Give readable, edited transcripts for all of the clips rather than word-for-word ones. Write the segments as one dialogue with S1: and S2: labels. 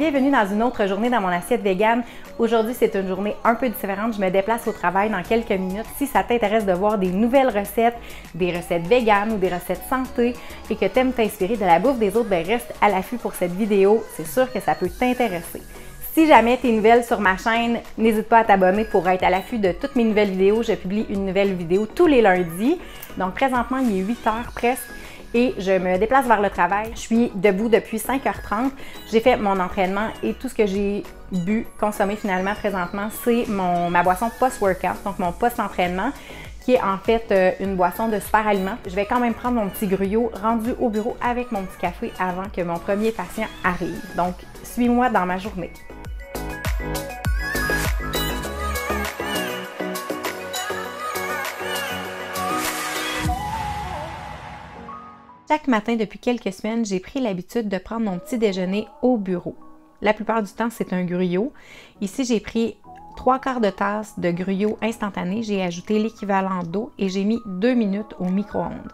S1: Bienvenue dans une autre journée dans mon assiette végane. Aujourd'hui, c'est une journée un peu différente. Je me déplace au travail dans quelques minutes. Si ça t'intéresse de voir des nouvelles recettes, des recettes véganes ou des recettes santé et que tu aimes t'inspirer de la bouffe des autres, ben reste à l'affût pour cette vidéo. C'est sûr que ça peut t'intéresser. Si jamais tu es nouvelle sur ma chaîne, n'hésite pas à t'abonner pour être à l'affût de toutes mes nouvelles vidéos. Je publie une nouvelle vidéo tous les lundis. Donc présentement, il est 8 h presque. Et je me déplace vers le travail. Je suis debout depuis 5 h 30. J'ai fait mon entraînement et tout ce que j'ai bu, consommé finalement présentement, c'est ma boisson post-workout, donc mon post-entraînement, qui est en fait une boisson de super aliment. Je vais quand même prendre mon petit gruyot rendu au bureau avec mon petit café avant que mon premier patient arrive. Donc, suis-moi dans ma journée. Chaque matin depuis quelques semaines, j'ai pris l'habitude de prendre mon petit déjeuner au bureau. La plupart du temps, c'est un gruyot. Ici, j'ai pris 3/4 de tasse de gruyot instantané. J'ai ajouté l'équivalent d'eau et j'ai mis 2 minutes au micro-ondes.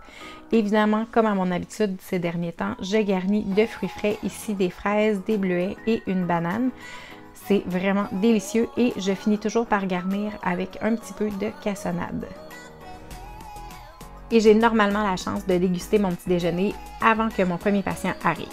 S1: Évidemment, comme à mon habitude ces derniers temps, je garnis de fruits frais. Ici, des fraises, des bleuets et une banane. C'est vraiment délicieux et je finis toujours par garnir avec un petit peu de cassonade. Et j'ai normalement la chance de déguster mon petit déjeuner avant que mon premier patient arrive.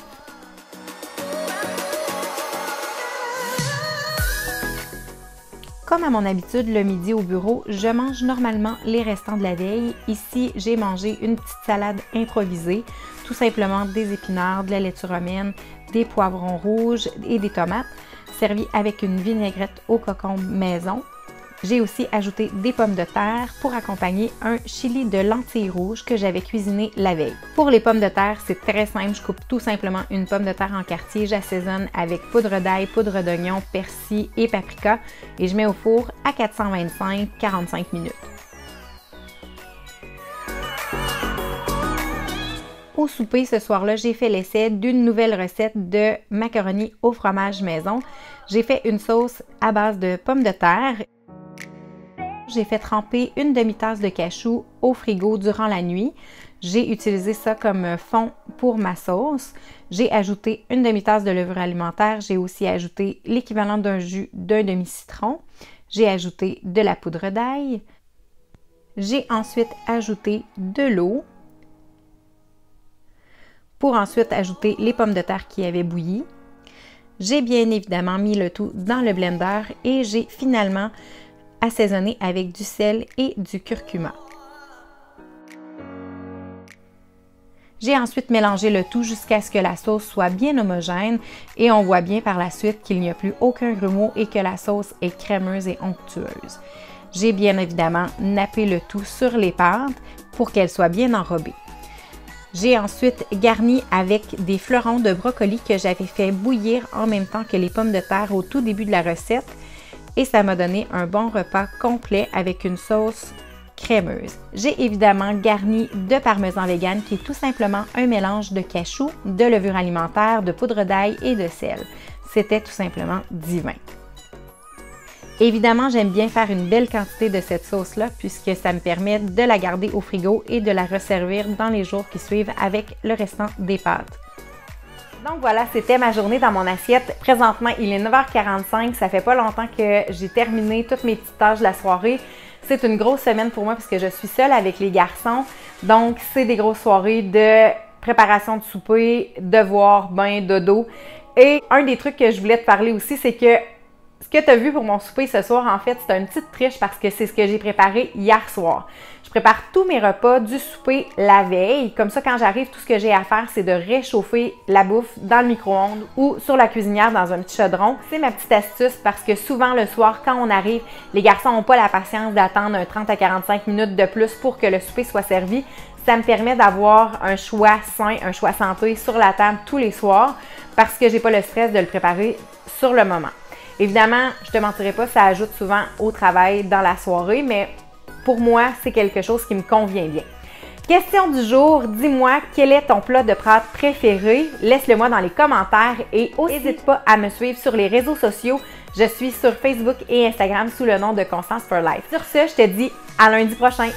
S1: Comme à mon habitude, le midi au bureau, je mange normalement les restants de la veille. Ici, j'ai mangé une petite salade improvisée, tout simplement des épinards, de la laitue romaine, des poivrons rouges et des tomates, servies avec une vinaigrette au concombre maison. J'ai aussi ajouté des pommes de terre pour accompagner un chili de lentilles rouges que j'avais cuisiné la veille. Pour les pommes de terre, c'est très simple. Je coupe tout simplement une pomme de terre en quartier. J'assaisonne avec poudre d'ail, poudre d'oignon, persil et paprika et je mets au four à 425 45 minutes. Au souper, ce soir-là, j'ai fait l'essai d'une nouvelle recette de macaroni au fromage maison. J'ai fait une sauce à base de pommes de terre. J'ai fait tremper une demi-tasse de cachou au frigo durant la nuit. J'ai utilisé ça comme fond pour ma sauce. J'ai ajouté une demi-tasse de levure alimentaire. J'ai aussi ajouté l'équivalent d'un jus d'un demi-citron. J'ai ajouté de la poudre d'ail. J'ai ensuite ajouté de l'eau pour ensuite ajouter les pommes de terre qui avaient bouilli. J'ai bien évidemment mis le tout dans le blender et j'ai finalement assaisonné avec du sel et du curcuma. J'ai ensuite mélangé le tout jusqu'à ce que la sauce soit bien homogène et on voit bien par la suite qu'il n'y a plus aucun grumeau et que la sauce est crémeuse et onctueuse. J'ai bien évidemment nappé le tout sur les pâtes pour qu'elles soient bien enrobées. J'ai ensuite garni avec des fleurons de brocoli que j'avais fait bouillir en même temps que les pommes de terre au tout début de la recette. Et ça m'a donné un bon repas complet avec une sauce crémeuse. J'ai évidemment garni de parmesan vegan qui est tout simplement un mélange de cachou, de levure alimentaire, de poudre d'ail et de sel. C'était tout simplement divin. Évidemment, j'aime bien faire une belle quantité de cette sauce-là puisque ça me permet de la garder au frigo et de la resservir dans les jours qui suivent avec le restant des pâtes. Donc voilà, c'était ma journée dans mon assiette. Présentement, il est 9 h 45. Ça fait pas longtemps que j'ai terminé toutes mes petites tâches de la soirée. C'est une grosse semaine pour moi parce que je suis seule avec les garçons. Donc, c'est des grosses soirées de préparation de souper, devoirs, bain, dodo. Et un des trucs que je voulais te parler aussi, c'est que ce que tu as vu pour mon souper ce soir, en fait, c'est une petite triche parce que c'est ce que j'ai préparé hier soir. Je prépare tous mes repas du souper la veille. Comme ça, quand j'arrive, tout ce que j'ai à faire, c'est de réchauffer la bouffe dans le micro-ondes ou sur la cuisinière dans un petit chaudron. C'est ma petite astuce parce que souvent, le soir, quand on arrive, les garçons n'ont pas la patience d'attendre un 30 à 45 minutes de plus pour que le souper soit servi. Ça me permet d'avoir un choix sain, un choix santé sur la table tous les soirs parce que j'ai pas le stress de le préparer sur le moment. Évidemment, je te mentirai pas, ça ajoute souvent au travail dans la soirée, mais pour moi, c'est quelque chose qui me convient bien. Question du jour, dis-moi quel est ton plat de pâtes préféré? Laisse-le moi dans les commentaires et n'hésite pas à me suivre sur les réseaux sociaux. Je suis sur Facebook et Instagram sous le nom de Constance for Life. Sur ce, je te dis à lundi prochain!